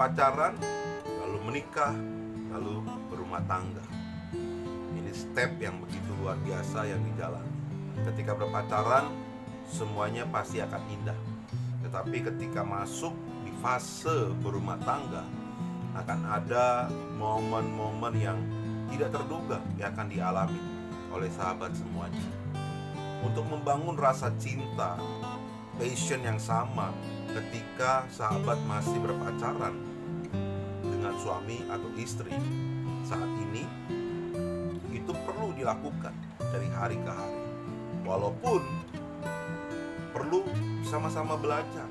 berpacaran, lalu menikah, lalu berumah tangga. Ini step yang begitu luar biasa yang dijalani. Ketika berpacaran, semuanya pasti akan indah. Tetapi ketika masuk di fase berumah tangga, akan ada momen-momen yang tidak terduga yang akan dialami oleh sahabat semuanya. Untuk membangun rasa cinta, passion yang sama ketika sahabat masih berpacaran dengan suami atau istri saat ini, itu perlu dilakukan dari hari ke hari. Walaupun perlu sama-sama belajar,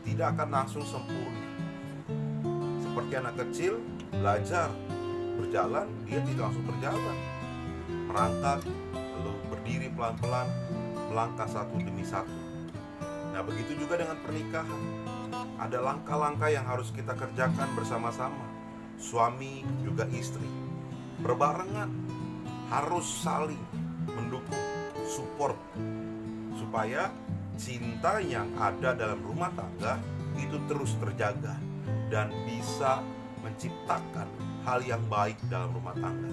tidak akan langsung sempurna. Seperti anak kecil belajar berjalan, dia tidak langsung berjalan, merangkak, lalu berdiri pelan-pelan, melangkah satu demi satu. Nah, begitu juga dengan pernikahan. Ada langkah-langkah yang harus kita kerjakan bersama-sama, suami juga istri, berbarengan, harus saling mendukung, support, supaya cinta yang ada dalam rumah tangga itu terus terjaga dan bisa menciptakan hal yang baik dalam rumah tangga.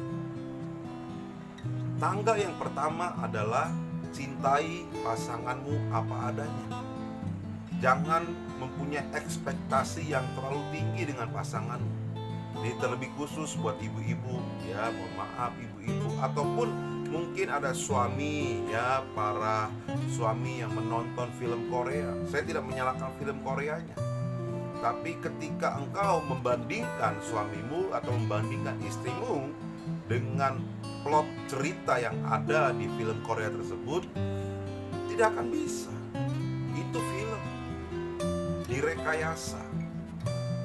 Tangga yang pertama adalah cintai pasanganmu apa adanya. Jangan mempunyai ekspektasi yang terlalu tinggi dengan pasanganmu. Ini terlebih khusus buat ibu-ibu, ya, mohon maaf ibu-ibu, ataupun mungkin ada suami, ya, para suami yang menonton film Korea. Saya tidak menyalahkan film Koreanya, tapi ketika engkau membandingkan suamimu atau membandingkan istrimu dengan plot cerita yang ada di film Korea tersebut, tidak akan bisa. Itu film direkayasa.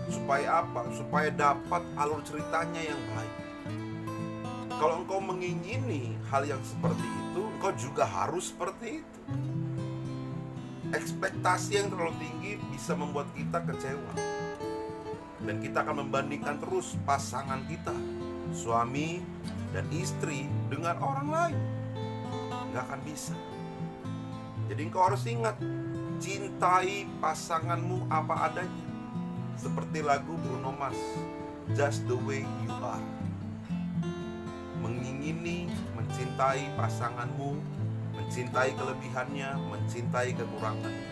Supaya apa? Supaya dapat alur ceritanya yang baik. Kalau engkau mengingini hal yang seperti itu, engkau juga harus seperti itu. Ekspektasi yang terlalu tinggi bisa membuat kita kecewa, dan kita akan membandingkan terus pasangan kita, suami dan istri, dengan orang lain. Nggak akan bisa. Jadi engkau harus ingat, cintai pasanganmu apa adanya. Seperti lagu Bruno Mars, Just the Way You Are. Mengingini, mencintai pasanganmu, mencintai kelebihannya, mencintai kekurangannya.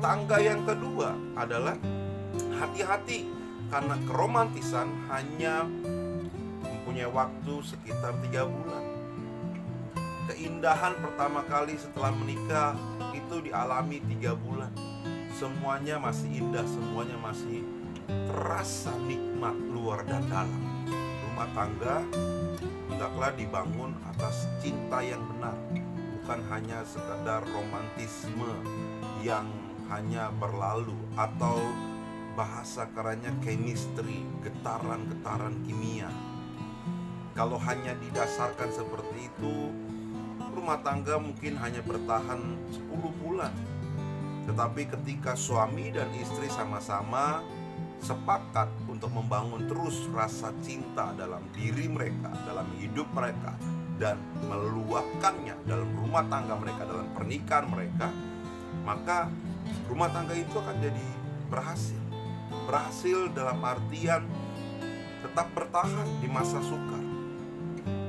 Tangga yang kedua adalah hati-hati, karena keromantisan hanya mempunyai waktu sekitar 3 bulan. Keindahan pertama kali setelah menikah itu dialami 3 bulan. Semuanya masih indah, semuanya masih terasa nikmat luar dan dalam. Rumah tangga hendaklah dibangun atas cinta yang benar, bukan hanya sekedar romantisme yang hanya berlalu, atau bahasa kerennya chemistry, getaran-getaran kimia. Kalau hanya didasarkan seperti itu, rumah tangga mungkin hanya bertahan 10 bulan. Tetapi ketika suami dan istri sama-sama sepakat untuk membangun terus rasa cinta dalam diri mereka, dalam hidup mereka, dan meluapkannya dalam rumah tangga mereka, dalam pernikahan mereka, maka rumah tangga itu akan jadi berhasil. Berhasil dalam artian tetap bertahan di masa sukar.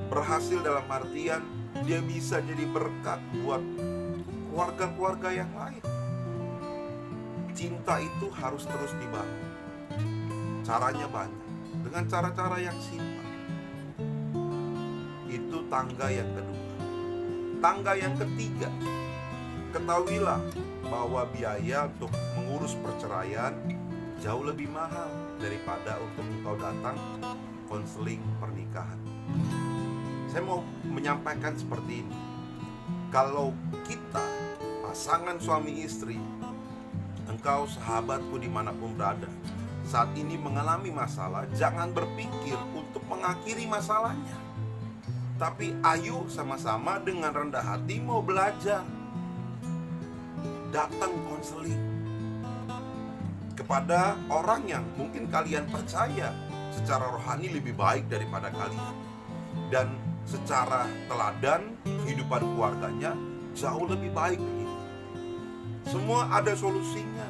Berhasil dalam artian dia bisa jadi berkat buat keluarga-keluarga yang lain. Cinta itu harus terus dibangun. Caranya banyak, dengan cara-cara yang simpel. Itu tangga yang kedua. Tangga yang ketiga, ketahuilah bahwa biaya untuk mengurus perceraian jauh lebih mahal daripada untuk engkau datang konseling pernikahan. Saya mau menyampaikan seperti ini. Kalau kita pasangan suami istri, engkau sahabatku dimanapun berada, saat ini mengalami masalah, jangan berpikir untuk mengakhiri masalahnya, tapi ayo sama-sama dengan rendah hati mau belajar. Datang konseling kepada orang yang mungkin kalian percaya secara rohani lebih baik daripada kalian, dan secara teladan kehidupan keluarganya jauh lebih baik. Semua ada solusinya.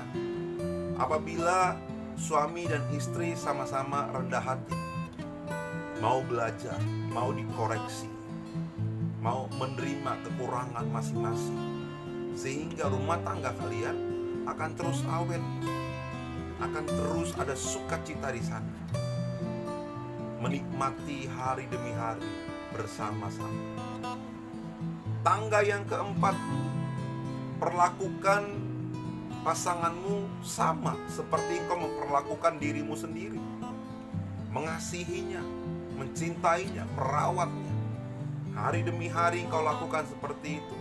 Apabila suami dan istri sama-sama rendah hati, mau belajar, mau dikoreksi, mau menerima kekurangan masing-masing, sehingga rumah tangga kalian akan terus awet, akan terus ada sukacita di sana, menikmati hari demi hari bersama-sama. Tangga yang keempat, perlakukan pasanganmu sama seperti engkau memperlakukan dirimu sendiri. Mengasihinya, mencintainya, merawatnya. Hari demi hari engkau lakukan seperti itu.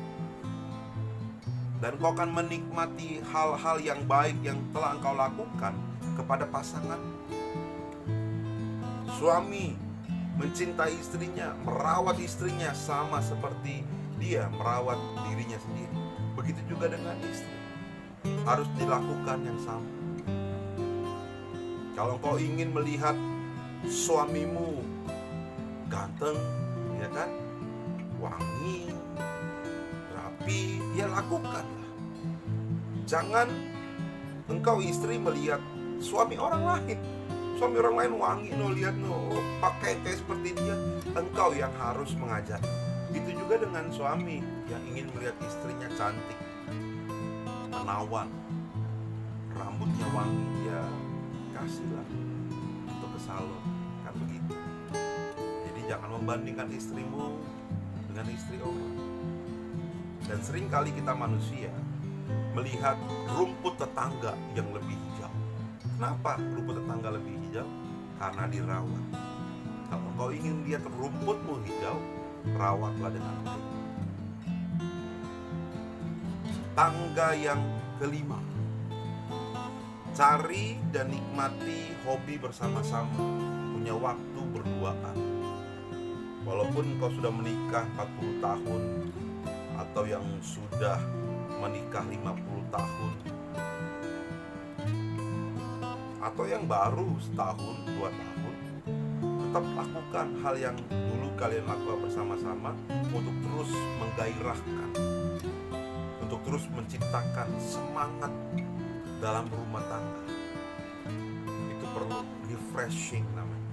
Dan engkau akan menikmati hal-hal yang baik yang telah engkau lakukan kepada pasangan. Suami mencintai istrinya, merawat istrinya sama seperti dia merawat dirinya sendiri. Begitu juga dengan istri, harus dilakukan yang sama. Kalau engkau ingin melihat suamimu ganteng, ya kan, wangi, rapi, ya lakukanlah. Jangan engkau istri melihat suami orang lain. Suami orang lain wangi, lihat pakai kayak seperti dia. Engkau yang harus mengajar. Itu juga dengan suami yang ingin melihat istrinya cantik, menawan, rambutnya wangi, ya kasihlah untuk ke salon, kan begitu. Jadi jangan membandingkan istrimu dengan istri orang. Dan sering kali kita manusia melihat rumput tetangga yang lebih hijau. Kenapa rumput tetangga lebih hijau? Karena dirawat. Kalau kau ingin lihat rumputmu hijau, rawatlah dengan baik. Tangga yang kelima, cari dan nikmati hobi bersama-sama, punya waktu berduaan. Walaupun kau sudah menikah 40 tahun atau yang sudah menikah 50 tahun atau yang baru setahun, 2 tahun, tetap lakukan hal yang dulu kalian lakukan bersama-sama untuk terus menggairahkan, untuk terus menciptakan semangat dalam rumah tangga. Itu perlu refreshing namanya,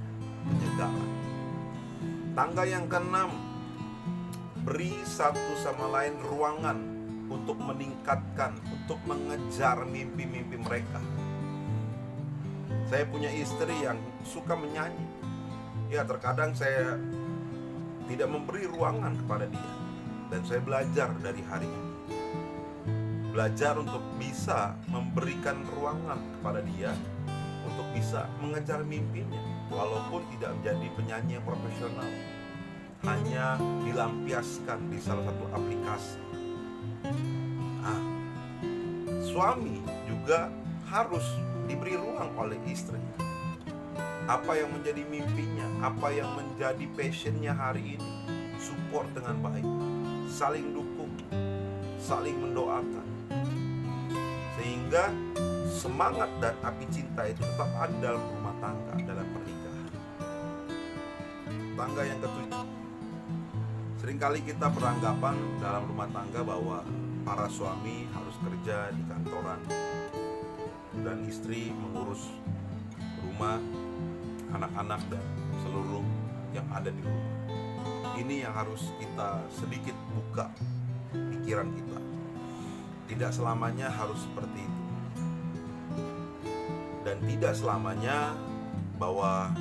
penyegaran. Tangga yang keenam, beri satu sama lain ruangan untuk meningkatkan, untuk mengejar mimpi-mimpi mereka. Saya punya istri yang suka menyanyi. Ya, terkadang saya tidak memberi ruangan kepada dia. Dan saya belajar dari hari ini. Belajar untuk bisa memberikan ruangan kepada dia untuk bisa mengejar mimpinya, walaupun tidak menjadi penyanyi yang profesional, hanya dilampiaskan di salah satu aplikasi. Suami juga harus diberi ruang oleh istri. Apa yang menjadi mimpinya, apa yang menjadi passionnya hari ini, support dengan baik, saling dukung, saling mendoakan, sehingga semangat dan api cinta itu tetap ada dalam rumah tangga, dalam pernikahan. Tangga yang ketujuh, seringkali kita beranggapan dalam rumah tangga bahwa para suami harus kerja di kantoran dan istri mengurus rumah, anak-anak, dan seluruh yang ada di rumah. Ini yang harus kita sedikit buka pikiran kita. Tidak selamanya harus seperti itu. Dan tidak selamanya bahwa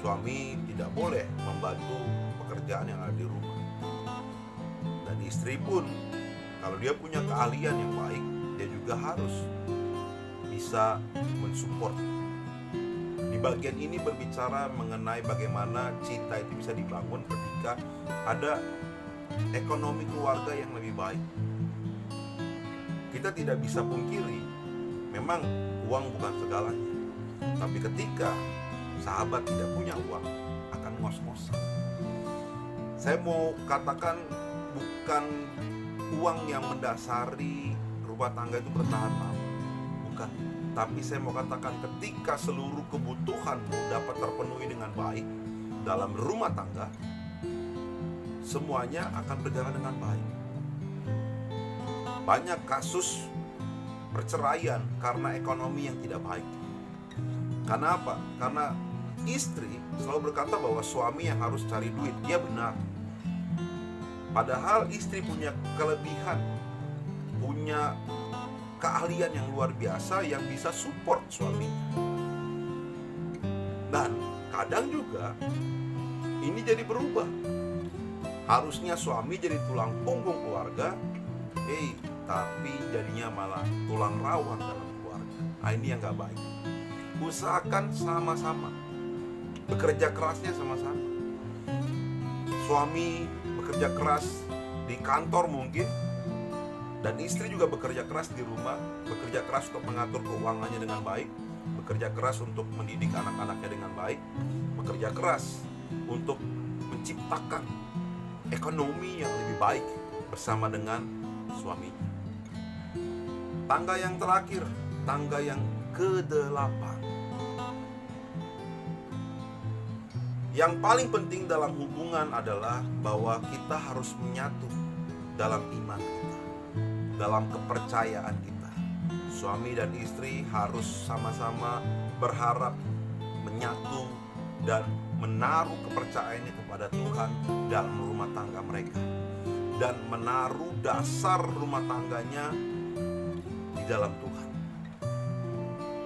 suami tidak boleh membantu pekerjaan yang ada di rumah. Dan istri pun, kalau dia punya keahlian yang baik, dia juga harus bisa mensupport. Di bagian ini berbicara mengenai bagaimana cinta itu bisa dibangun ketika ada ekonomi keluarga yang lebih baik. Kita tidak bisa pungkiri, memang uang bukan segalanya. Tapi ketika sahabat tidak punya uang, akan ngos-ngosan. Saya mau katakan bukan uang yang mendasari rumah tangga itu bertahan lama, bukan. Tapi saya mau katakan ketika seluruh kebutuhanmu dapat terpenuhi dengan baik dalam rumah tangga, semuanya akan berjalan dengan baik. Banyak kasus perceraian karena ekonomi yang tidak baik. Karena apa? Karena istri selalu berkata bahwa suami yang harus cari duit. Dia benar. Padahal istri punya kelebihan, punya keahlian yang luar biasa yang bisa support suaminya. Dan kadang juga ini jadi berubah. Harusnya suami jadi tulang punggung keluarga, tapi jadinya malah tulang rawan dalam keluarga. Nah, ini yang gak baik. Usahakan sama-sama, bekerja kerasnya sama-sama. Suami bekerja keras di kantor mungkin, dan istri juga bekerja keras di rumah, bekerja keras untuk mengatur keuangannya dengan baik, bekerja keras untuk mendidik anak-anaknya dengan baik, bekerja keras untuk menciptakan ekonomi yang lebih baik bersama dengan suaminya. Tangga yang terakhir, tangga yang ke-8. Yang paling penting dalam hubungan adalah bahwa kita harus menyatu dalam iman kita, dalam kepercayaan kita. Suami dan istri harus sama-sama berharap, menyatu, dan menaruh kepercayaannya kepada Tuhan dalam rumah tangga mereka, dan menaruh dasar rumah tangganya di dalam Tuhan.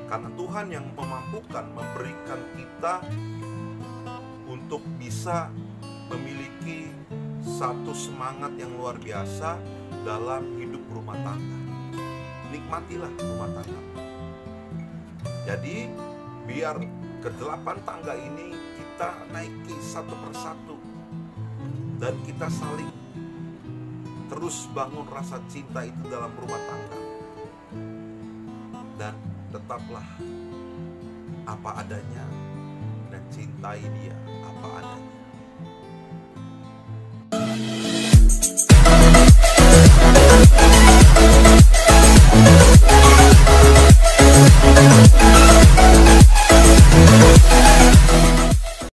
Karena Tuhan yang memampukan, memberikan kita untuk bisa memiliki satu semangat yang luar biasa dalam hidup rumah tangga. Nikmatilah rumah tangga. Jadi biar ke-8 tangga ini kita naiki satu persatu, dan kita saling terus bangun rasa cinta itu dalam rumah tangga. Dan tetaplah apa adanya dan cintai dia apa adanya.